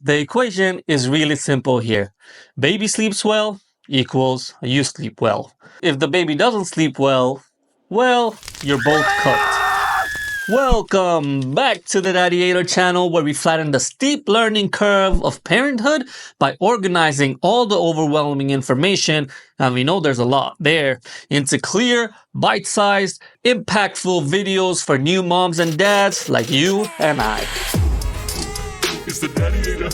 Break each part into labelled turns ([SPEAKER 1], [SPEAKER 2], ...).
[SPEAKER 1] The equation is really simple here. Baby sleeps well equals you sleep well. If the baby doesn't sleep well, you're both cooked. Welcome back to the Dadiator channel, where we flatten the steep learning curve of parenthood by organizing all the overwhelming information, and we know there's a lot there, into clear, bite-sized, impactful videos for new moms and dads like you and I.
[SPEAKER 2] It's the Dadiator.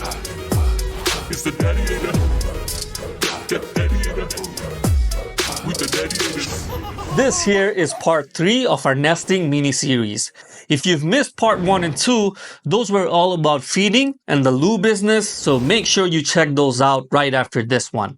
[SPEAKER 2] It's the Dadiator. Dadiator. With the Dadiators.
[SPEAKER 1] This here is part 3 of our nesting mini-series. If you've missed part 1 and 2, those were all about feeding and the loo business, so make sure you check those out right after this one.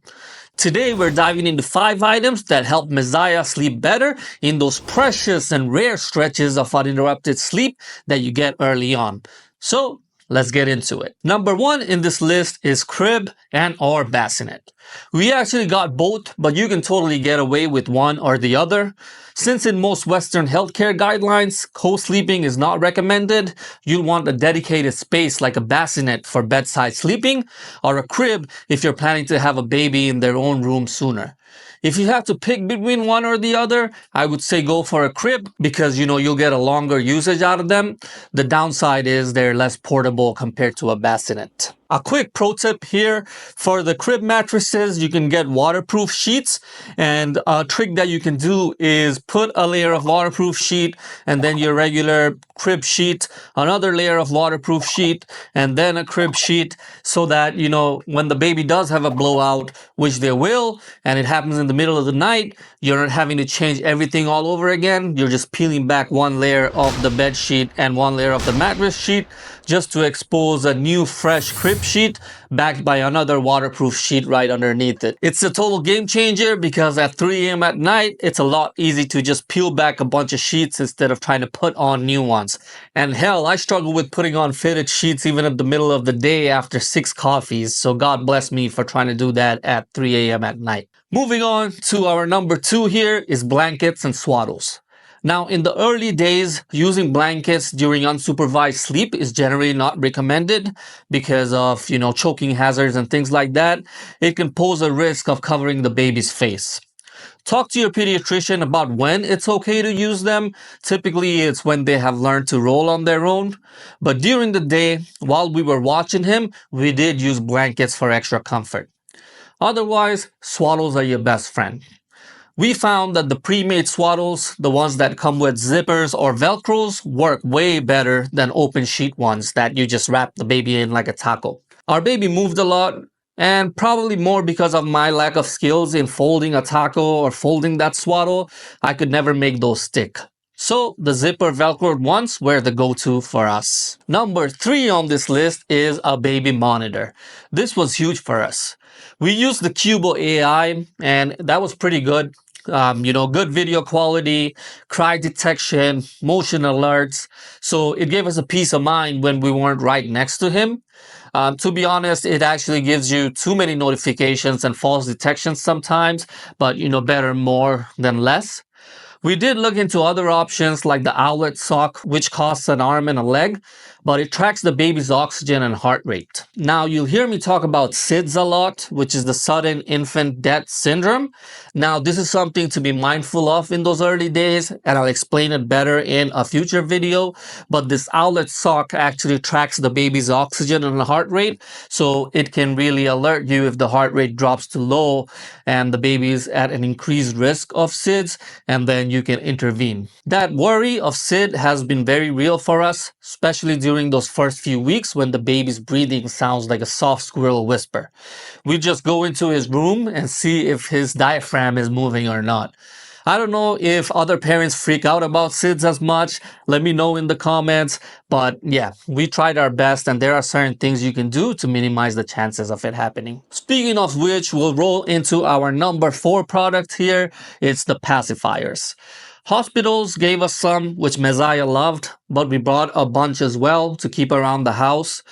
[SPEAKER 1] Today we're diving into 5 items that help Messiah sleep better in those precious and rare stretches of uninterrupted sleep that you get early on. So, let's get into it. Number 1 in this list is crib and or bassinet. We actually got both, but you can totally get away with one or the other. Since in most Western healthcare guidelines, co-sleeping is not recommended, you'll want a dedicated space like a bassinet for bedside sleeping, or a crib if you're planning to have a baby in their own room sooner. If you have to pick between one or the other, I would say go for a crib because you'll get a longer usage out of them. The downside is they're less portable compared to a bassinet. A quick pro tip here, for the crib mattresses, you can get waterproof sheets, and a trick that you can do is put a layer of waterproof sheet and then your regular crib sheet, another layer of waterproof sheet, and then a crib sheet, so that, when the baby does have a blowout, which they will, and it happens in the middle of the night, you're not having to change everything all over again. You're just peeling back one layer of the bed sheet and one layer of the mattress sheet just to expose a new fresh crib sheet backed by another waterproof sheet right underneath it. It's a total game changer because at 3 a.m. at night, it's a lot easy to just peel back a bunch of sheets instead of trying to put on new ones. And hell, I struggle with putting on fitted sheets even at the middle of the day after 6 coffees, so God bless me for trying to do that at 3 a.m. at night. Moving on to our number 2 here is blankets and swaddles. Now, in the early days, using blankets during unsupervised sleep is generally not recommended because of, choking hazards and things like that. It can pose a risk of covering the baby's face. Talk to your pediatrician about when it's okay to use them. Typically, it's when they have learned to roll on their own. But during the day, while we were watching him, we did use blankets for extra comfort. Otherwise, swaddles are your best friend. We found that the pre-made swaddles, the ones that come with zippers or velcros, work way better than open sheet ones that you just wrap the baby in like a taco. Our baby moved a lot, and probably more because of my lack of skills in folding a taco or folding that swaddle, I could never make those stick. So the zipper velcroed ones were the go-to for us. Number 3 on this list is a baby monitor. This was huge for us. We used the Cubo AI, and that was pretty good. Good video quality, cry detection, motion alerts. So it gave us a peace of mind when we weren't right next to him. To be honest, it actually gives you too many notifications and false detections sometimes, but better more than less. We did look into other options like the Owlet sock, which costs an arm and a leg, but it tracks the baby's oxygen and heart rate. Now, you'll hear me talk about SIDS a lot, which is the sudden infant death syndrome. Now, this is something to be mindful of in those early days, and I'll explain it better in a future video. But this Owlet sock actually tracks the baby's oxygen and heart rate, so it can really alert you if the heart rate drops too low and the baby is at an increased risk of SIDS, and then you can intervene. That worry of SID has been very real for us, especially during those first few weeks when the baby's breathing sounds like a soft squirrel whisper. We just go into his room and see if his diaphragm is moving or not. I don't know if other parents freak out about SIDS as much. Let me know in the comments. But yeah, we tried our best, and there are certain things you can do to minimize the chances of it happening. Speaking of which, we'll roll into our number 4 product here. It's the pacifiers. Hospitals gave us some, which Messiah loved, but we brought a bunch as well to keep around the house.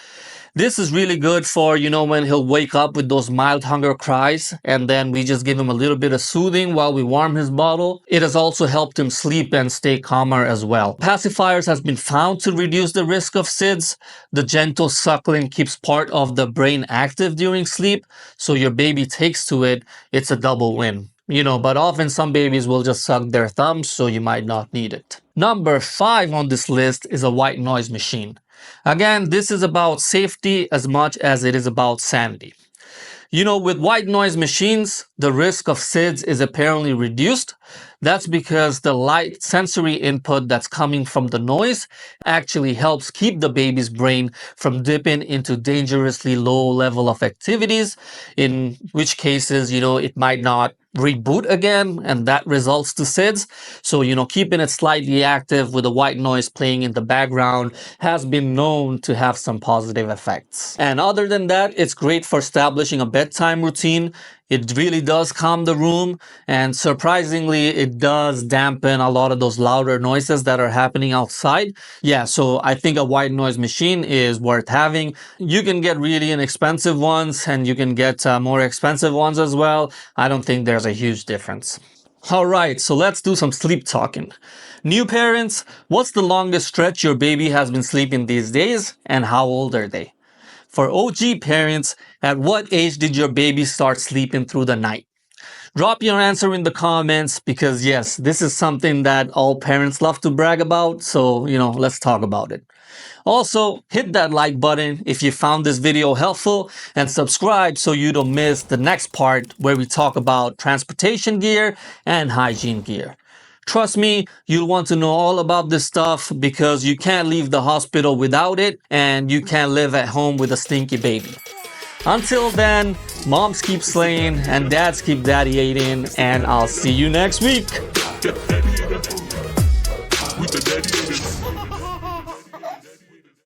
[SPEAKER 1] This is really good for, when he'll wake up with those mild hunger cries, and then we just give him a little bit of soothing while we warm his bottle. It has also helped him sleep and stay calmer as well. Pacifiers has been found to reduce the risk of SIDS. The gentle suckling keeps part of the brain active during sleep, so your baby takes to it. It's a double win. But often some babies will just suck their thumbs, so you might not need it. Number 5 on this list is a white noise machine. Again, this is about safety as much as it is about sanity. With white noise machines, the risk of SIDS is apparently reduced. That's because the light sensory input that's coming from the noise actually helps keep the baby's brain from dipping into dangerously low level of activities, in which cases, it might not reboot again, and that results to SIDS. So, keeping it slightly active with the white noise playing in the background has been known to have some positive effects. And other than that, it's great for establishing a bedtime routine. It really does calm the room, and surprisingly, it does dampen a lot of those louder noises that are happening outside. Yeah, so I think a white noise machine is worth having. You can get really inexpensive ones, and you can get more expensive ones as well. I don't think there's a huge difference. All right, so let's do some sleep talking. New parents, what's the longest stretch your baby has been sleeping these days, and how old are they? For OG parents, at what age did your baby start sleeping through the night? Drop your answer in the comments because yes, this is something that all parents love to brag about, so let's talk about it. Also, hit that like button if you found this video helpful, and subscribe so you don't miss the next part where we talk about transportation gear and hygiene gear. Trust me, you'll want to know all about this stuff because you can't leave the hospital without it, and you can't live at home with a stinky baby. Until then, moms keep slaying and dads keep daddy-ating, and I'll see you next week.